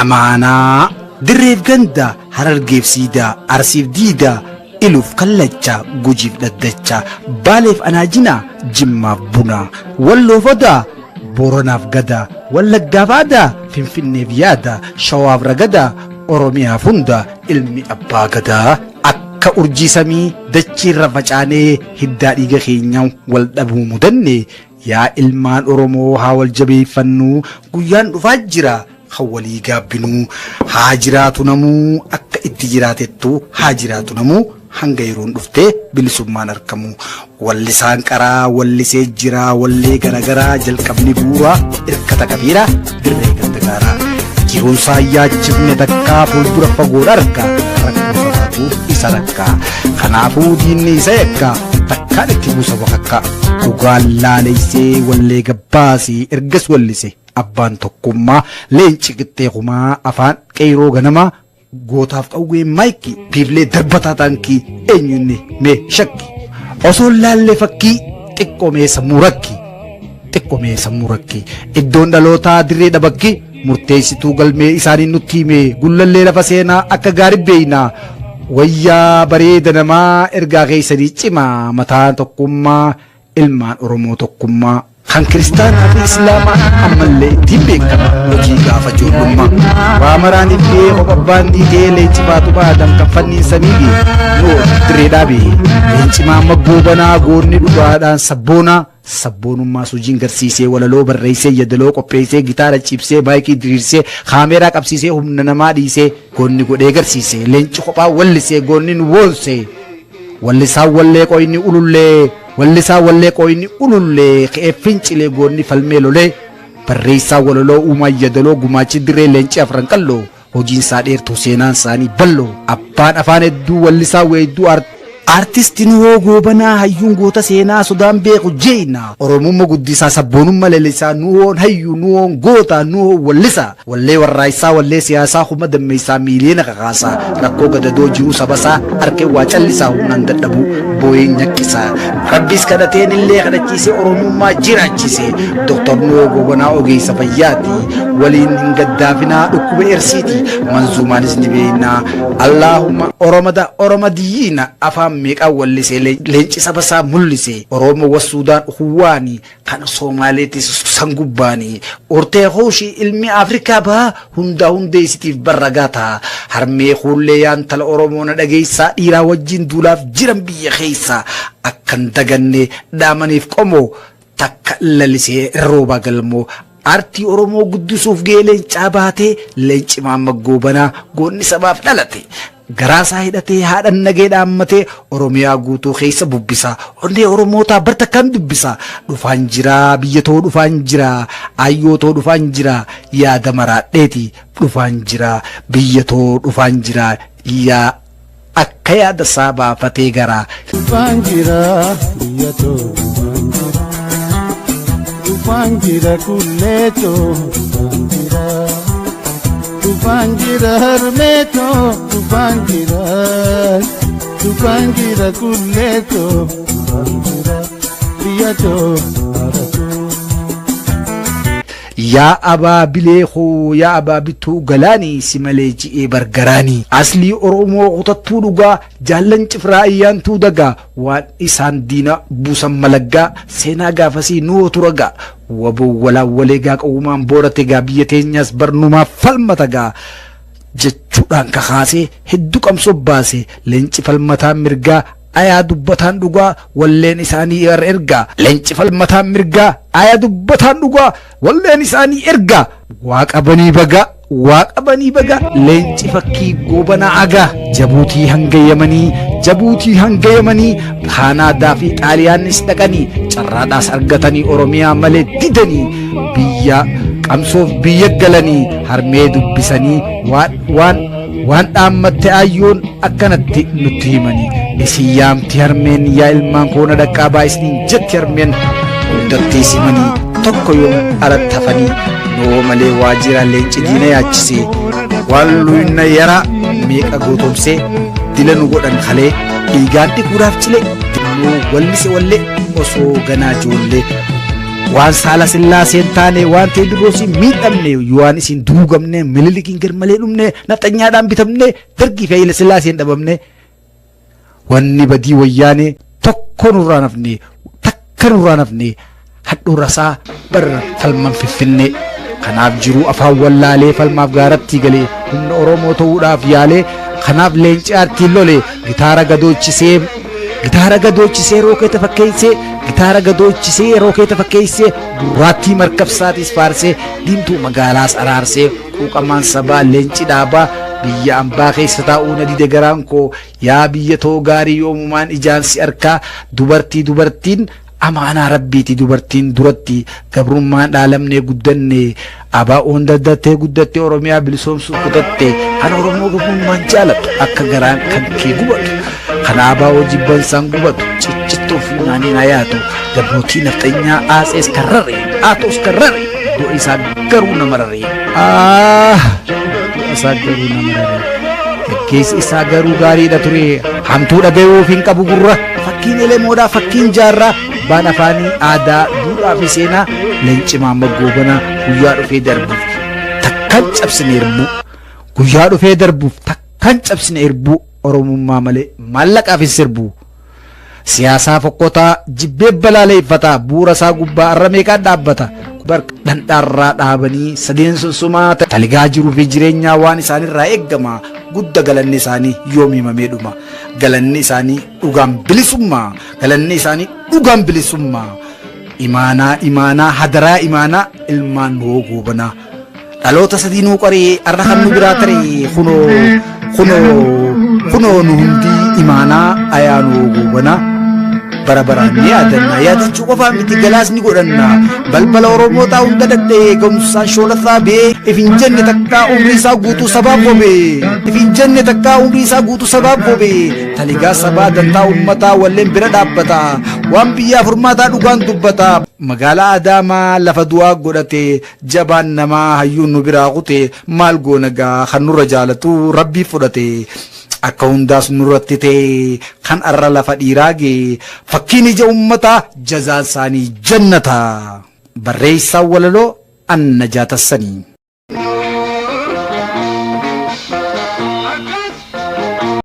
أمانة دريف جندا هررجيف سيدا أرسيف ديدا إلوف كلتشا جوجيف ددتشا باليف أناجنا جمّا بنا واللو فدا بورناف غدا واللقافادا فين فيادا شواب رغدا أوروميا فندا علمي أبا غدا akka urjii samii dachii irra facaanee hiddaa dhiiga keenyaa wal dhabuu mudanne yaa ilmaan Oromoo haa wal jabeeffannuu guyyaan dhufaa jira hawalii gaabbinuu haa jiraatu namuu akka itti jiraatettu haa jiraatu namuu hanga yeroon dhuftee bilisummaan argamu wallisaan qaraa wallisee jira wallee garagaraa jalqabni bu'uura irkata qabiira dirree gandagaaraa jiruun saayyaachifne takkaa fuuldura fagoodha argaa isa rakkaa kanaafuu diinni isa yakkaa takkaan itti buusa bakakkaa dhugaan laaleessee wallee gabbaasee ergas wallise abbaan tokkummaa leenci qixxeekumaa afaan qeyroo ganamaa gootaaf qawwee maayikii piiflee darbataa taankii eenyunni mee shakki osoo laallee fakkii xiqqoomee sammuu rakki iddoon dhalootaa dirree dhabakki murteessituu galmee isaanii nutti himee gullallee lafa seenaa akka gaarii beeynaa wayyaa bareeda namaa ergaa keessanii cimaa mataan tokkummaa ilmaan Oromoo tokkummaa kan kiristaanaa fi islaamaa ammallee ittiin beekama hojii gaafa ijoollummaa waa maraaniif gahee qophaabbaan diitee leenci baatu baadam kan fanniin samiifi noo dirree dhaabee leencimaa maggoobanaa goonni dhugaadhaan sabboonummaa sujiin garsiisee walaloo barreessee yadaloo qopheessee gitaara cibsee maayikii diriirsee kaameeraa qabsiisee humna namaa dhiisee goonni godhee garsiisee leenci kophaa wallisee goonni nu boonsee wallisaan wallee qoyni ulullee wallisaa wallee qoyni ulullee ka'ee fincilee goonni falmee lolee barreessaa walaloo uumaa yadaloo gumaachi dirree leenci afran qalloo hojiin isaa dheertuu seenaan isaanii balloo abbaan afaan hedduu wallisaa weedduu artistiin hoo goobanaa hayyuun goota seenaa sodaan beeku jeena oromummaa guddisaa sabboonummaa lalisaa nuhoon hayyuu nuhoon goota nuhoon wallisaa wallee warraayisaa wallee siyaasaa huma dammeessaa miiliina kakaasaa rakkoo gadadoo jiruu sabasaa harkee waa callisaa humnaan dadhabuu booyeen nyakkisaa rabbiis kadhateen illee kadhachiisee oromummaa jiraachisee doktor nuhoo goobanaa ogeessa fayyaati waliin hin gaddaafinaa dhukkuba ersiiti manzuumaanis ni beeynaa allaahumma oromadiyyiina afaan meeqaa wallisee leenci sabasaa mul'ise Oromoo wasuudaan huwaanii kan Soomaaleetis sangubbaanii ortee hooshii ilmi Afrikaa bahaa hundeessitiif barragaataa harmee kuullee yaantala Oromoo na dhageessaa dhiiraa wajjin duulaaf jiran biyya keessa akkan daganne dhaamaniif qomoo takka lalisee rooba galmoo artii Oromoo guddisuuf gahee leencaa baatee leenci maggoobanaa goonni sabaaf dhalate garaasaa hidhatee haadhan nagee dhaammatee Oromiyaa guutuu keessa bubbisaa onnee Oromootaa barta kan dubbisaa dhufaan jiraa biyyatoo dhufaan jiraa ayyootoo dhufaan jiraa yaada maraadheeti dhufaan jiraa biyyatoo dhufaan jiraa yaa akka yaada isaa baafatee garaa dhufaan jiraa biyyatoo dhufaan jira kulleetoo dhufaan jiraa Tufangira hermeto, tufangira kulleto, tufangira biyato arato. yaa abaa bileekoo yaa abaa bituu galaanii si malee ji'ee bargaraanii aslii Oromoo kutattuu dhugaa jaallan cifraa ayyaantuu dagaa waan isaan diina buusan malaggaa seenaa gaafasii nuwo turagaa waboo walaa gaa qawumaan boorate gaa biyya teenyaas barnumaaf falmata gaa jechuudhaan kakaasee hedduu qabsoo baase leenci falmataan mirgaa ayaa dubbataan dhugaa walleen isaanii ergaa leenci falmataan mirgaa ayaa dubbataan dhugaa walleen isaanii ergaa waaqabanii baga leenci fakkii goobanaa agaa jabuutii hanga yamanii kaanaadaa fi xaaliyaanis dhaqanii carraadhaas argatanii Oromiyaa malee didanii biyya qabsoof biyya galanii harmee dubbisanii waan dhaammatte ayyoon akkanatti nutti himanii isin yaamti harmeen yaa ilmaan koona dhaqqaabaa isiniin jetti harmeen hundatti simanii tokko yoom alatti hafanii noo malee waajjira leenci diina yaachisee waan luyna yara meeqa gootomsee dila nu godhan kalee dhiigaan dhiquudhaaf cilee diluu wallise wallee osoo ganaa ijoollee waan saala sillaaseen taane waan teediroos miidhamne waan isin duugamne Minilikiin garmalee dhumne nafxanyaadhaan bitamne Dargii fi Hayila Sillaaseen dhabamne wanni badii wayyaane tokko nurraa nafne takka nurraa nafne hadhuurasaa bara falman Finfinne kanaaf jiru afaan wallaalee falmaaf gaaratti galee humna Oromoo ta'uudhaaf yaalee kanaaf leenci aartiin lole gitaara gadoochisee rookeeta fakkeessee gitaara gadoochisee rookeeta fakkeessee gurraattii markabsaatis faarsee diimtuu magaalaas araarsee quuqamaan sabaa leenci dhaabaa biyya ambaa keessa taa'uu na dide garaan koo yaa biyya too gaarii yoomumaan ijaansi arkaa dubartiin amaanaa rabbiiti dubartiin duratti gabrummaan dhaalamnee guddanne abaa'oon daddattee guddatte Oromiyaa bilisoomsuu kutatte kan Oromoo gabrummaan jaalatu akka garaan kan kee gubatu kan abaa'oo jibbansaan gubatu ciccittuu fi naaniin hayaatu gabrootii nafxanyaa aasees karrare aatoos karrare du'a isaa garuu nama raree Geggeessi isaa garuu gaariidha ture hamtuu dhagayuuf hin qabu gurra fakkiin elemoodhaa fakkiin jaarraa baan afaanii aadaa duudhaa fi seenaa leenci Maamma Goobanaa guyyaa dhufee darbuuf takkan cabsine erbuu Oromummaa malee maallaqaaf hin sirbu siyaasaa fokkotaa jibbee balaaleeffataa bu'uura isaa gubbaa arra meeqaan dhaabbata dhandhaarraa dhaabanii sadeen sunsumaa taligaa jiruu fi jireenyaa waan isaanirraa eeggama gudda galanni isaanii yoomimamee dhuma galanni isaanii dhugaan bilisummaa imaanaa hadaraa imaanaa ilmaan Nuhoo Goobanaa dhaloota sadiinuu qoree arra kan nu biraa taree kunoo nu hundii imaanaa ayaa Nuhoo Goobanaa bara baraan ni yaadachuu qofaa miti galaasni godhanna balbala Oromoo taa'u hunda danda'e gamsaan shoolataa bee ifin jenne takkaa umrii isaa guutuu sabaaf gobe taligaa sabaa dantaa ummataa walleen bira dhaabbata waan biyyaa furmaataa dhugaan dubbata magaalaa Adaamaa lafa du'aa godhate jabaan namaa hayyuun nu biraa kute maal goonagaa kan nurra jaalatu rabbii fudhate akka hundaas nurratti ta'e kan arra lafa dhiiraage fakkiin ija ummataa jazaan isaanii jannata barreessaa walaloo Anna Jaatassanii.